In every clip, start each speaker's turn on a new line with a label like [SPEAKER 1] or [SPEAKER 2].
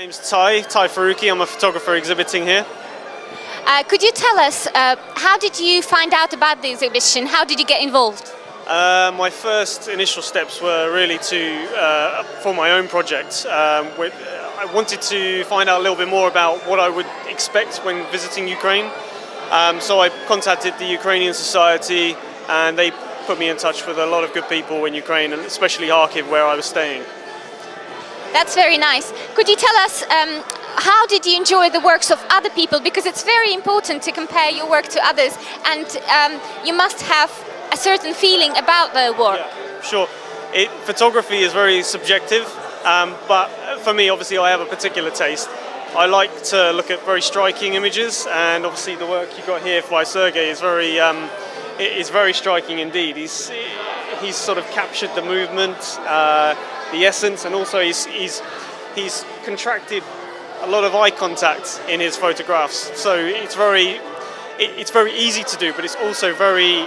[SPEAKER 1] name's Ty Faruki. I'm a photographer exhibiting here.
[SPEAKER 2] Could you tell us, how did you find out about the exhibition? How did you get involved?
[SPEAKER 1] My first initial steps were really for my own project. I wanted to find out a little bit more about what I would expect when visiting Ukraine. So I contacted the Ukrainian Society, and they put me in touch with a lot of good people in Ukraine, and especially Kharkiv, where I was staying.
[SPEAKER 2] That's very nice. Could you tell us, how did you enjoy the works of other people? Because it's very important to compare your work to others, and you must have a certain feeling about the work.
[SPEAKER 1] Yeah, sure. Photography is very subjective, but for me, obviously, I have a particular taste. I like to look at very striking images, and obviously the work you got here by Sergei is very striking indeed. He's sort of captured the movement, the essence, and also he's contracted a lot of eye contact in his photographs. So it's very easy to do, but it's also very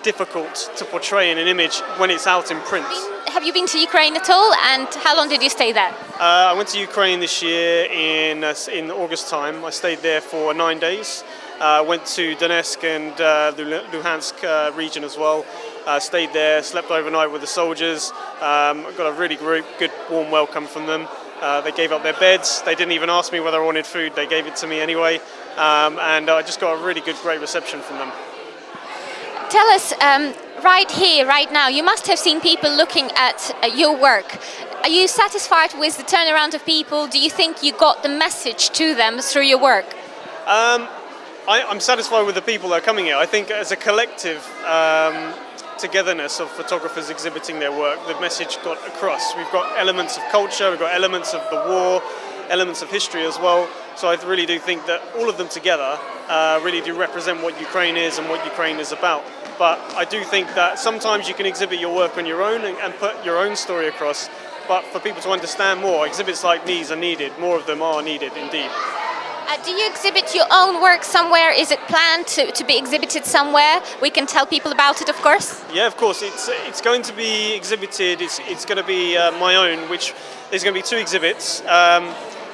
[SPEAKER 1] difficult to portray in an image when it's out in print.
[SPEAKER 2] Have you been to Ukraine at all, and how long did you stay there?
[SPEAKER 1] I went to Ukraine this year in August time. I stayed there for 9 days. Went to Donetsk and the Luhansk region as well. Stayed there, slept overnight with the soldiers. Got a really good warm welcome from them. They gave up their beds. They didn't even ask me whether I wanted food. They gave it to me anyway. And I just got a really great reception from them.
[SPEAKER 2] Tell us, right here, right now, you must have seen people looking at your work. Are you satisfied with the turnaround of people? Do you think you got the message to them through your work?
[SPEAKER 1] I'm satisfied with the people that are coming here. I think as a collective togetherness of photographers exhibiting their work, the message got across. We've got elements of culture, we've got elements of the war, elements of history as well. So I really do think that all of them together really do represent what Ukraine is and what Ukraine is about. But I do think that sometimes you can exhibit your work on your own and put your own story across. But for people to understand more, exhibits like these are needed. More of them are needed indeed.
[SPEAKER 2] Do you exhibit your own work somewhere? Is it planned to be exhibited somewhere? We can tell people about it, of course.
[SPEAKER 1] Yeah, of course. It's going to be exhibited. It's going to be my own, which there's going to be 2 exhibits.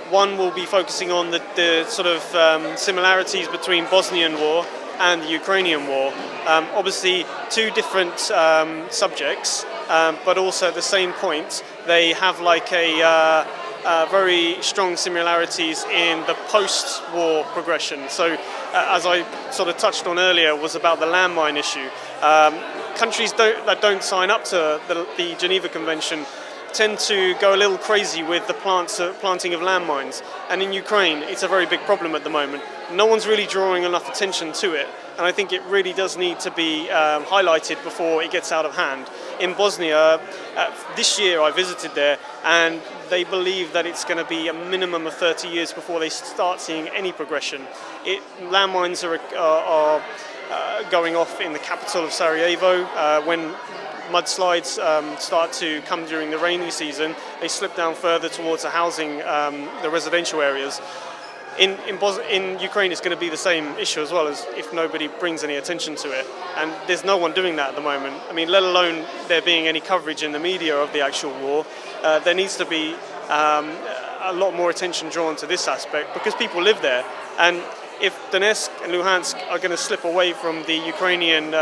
[SPEAKER 1] One will be focusing on the sort of similarities between Bosnian War and the Ukrainian War. Obviously, 2 different subjects, but also at the same point, they have like very strong similarities in the post-war progression. So, as I sort of touched on earlier, was about the landmine issue. Countries that don't sign up to the Geneva Convention tend to go a little crazy with the planting of landmines. And in Ukraine, it's a very big problem at the moment. No one's really drawing enough attention to it. And I think it really does need to be highlighted before it gets out of hand. In Bosnia, this year I visited there, and they believe that it's going to be a minimum of 30 years before they start seeing any progression. Landmines are going off in the capital of Sarajevo. When mudslides start to come during the rainy season, they slip down further towards the housing, the residential areas. In Ukraine, it's going to be the same issue as well, as if nobody brings any attention to it. And there's no one doing that at the moment. I mean, let alone there being any coverage in the media of the actual war. There needs to be a lot more attention drawn to this aspect, because people live there. And if Donetsk and Luhansk are going to slip away from the Ukrainian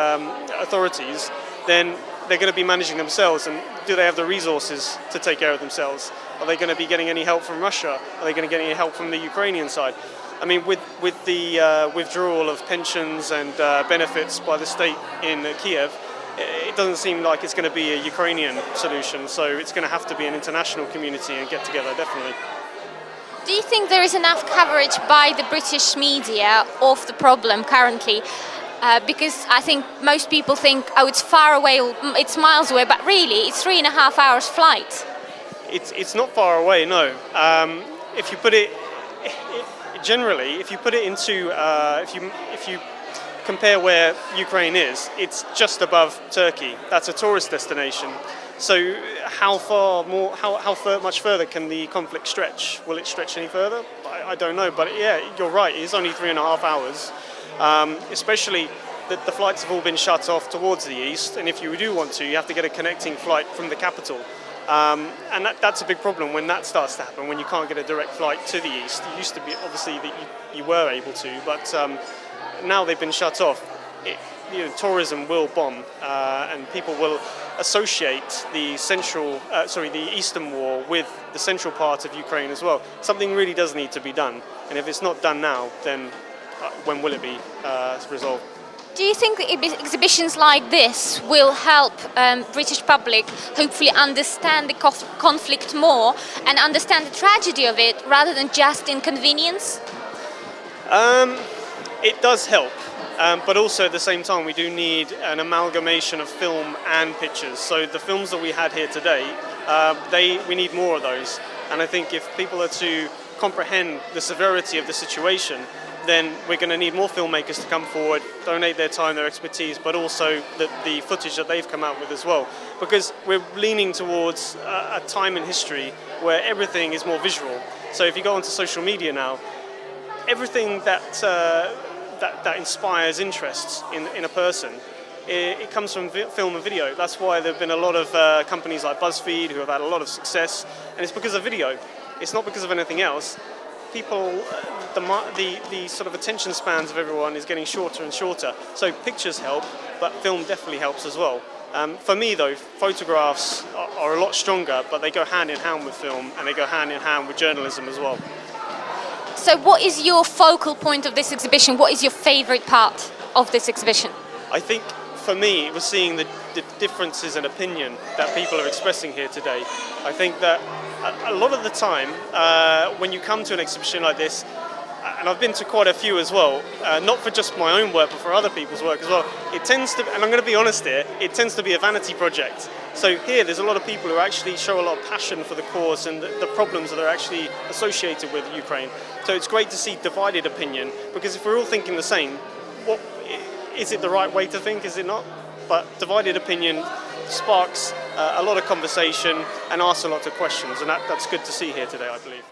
[SPEAKER 1] authorities, then they're going to be managing themselves, and do they have the resources to take care of themselves? Are they going to be getting any help from Russia? Are they going to get any help from the Ukrainian side? I mean, with the withdrawal of pensions and benefits by the state in Kiev, it doesn't seem like it's going to be a Ukrainian solution, so it's going to have to be an international community and get together, definitely.
[SPEAKER 2] Do you think there is enough coverage by the British media of the problem currently? Because I think most people think, oh, it's far away, it's miles away, but really it's 3.5 hours flight.
[SPEAKER 1] It's not far away, no. If you put it generally, if you put it into, if you compare where Ukraine is, it's just above Turkey. That's a tourist destination. So how much further can the conflict stretch? Will it stretch any further? I don't know, but yeah, you're right. It's only 3.5 hours. Especially that the flights have all been shut off towards the east, and if you do want to, you have to get a connecting flight from the capital. And that's a big problem when that starts to happen, when you can't get a direct flight to the east. It used to be, obviously, that you were able to, but now they've been shut off. Tourism will bomb, and people will associate the eastern war with the central part of Ukraine as well. Something really does need to be done, and if it's not done now, then when will it be resolved?
[SPEAKER 2] Do you think that exhibitions like this will help British public hopefully understand the conflict more and understand the tragedy of it rather than just inconvenience?
[SPEAKER 1] It does help, but also at the same time we do need an amalgamation of film and pictures. So the films that we had here today, we need more of those. And I think if people are to comprehend the severity of the situation, then we're going to need more filmmakers to come forward, donate their time, their expertise, but also the footage that they've come out with as well. Because we're leaning towards a time in history where everything is more visual. So if you go onto social media now, everything that inspires interest in a person, it comes from film and video. That's why there have been a lot of companies like BuzzFeed who have had a lot of success, and it's because of video. It's not because of anything else. People, the sort of attention spans of everyone is getting shorter and shorter. So pictures help, but film definitely helps as well. For me though, photographs are a lot stronger, but they go hand in hand with film and they go hand in hand with journalism as well.
[SPEAKER 2] So what is your focal point of this exhibition? What is your favourite part of this exhibition?
[SPEAKER 1] I think for me it was seeing the differences in opinion that people are expressing here today. I think that a lot of the time when you come to an exhibition like this, and I've been to quite a few as well, not for just my own work but for other people's work as well, it tends to, and I'm going to be honest here, it tends to be a vanity project. So here there's a lot of people who actually show a lot of passion for the cause and the problems that are actually associated with Ukraine. So it's great to see divided opinion, because if we're all thinking the same, is it the right way to think, is it not? But divided opinion sparks a lot of conversation and asks a lot of questions, and that's good to see here today, I believe.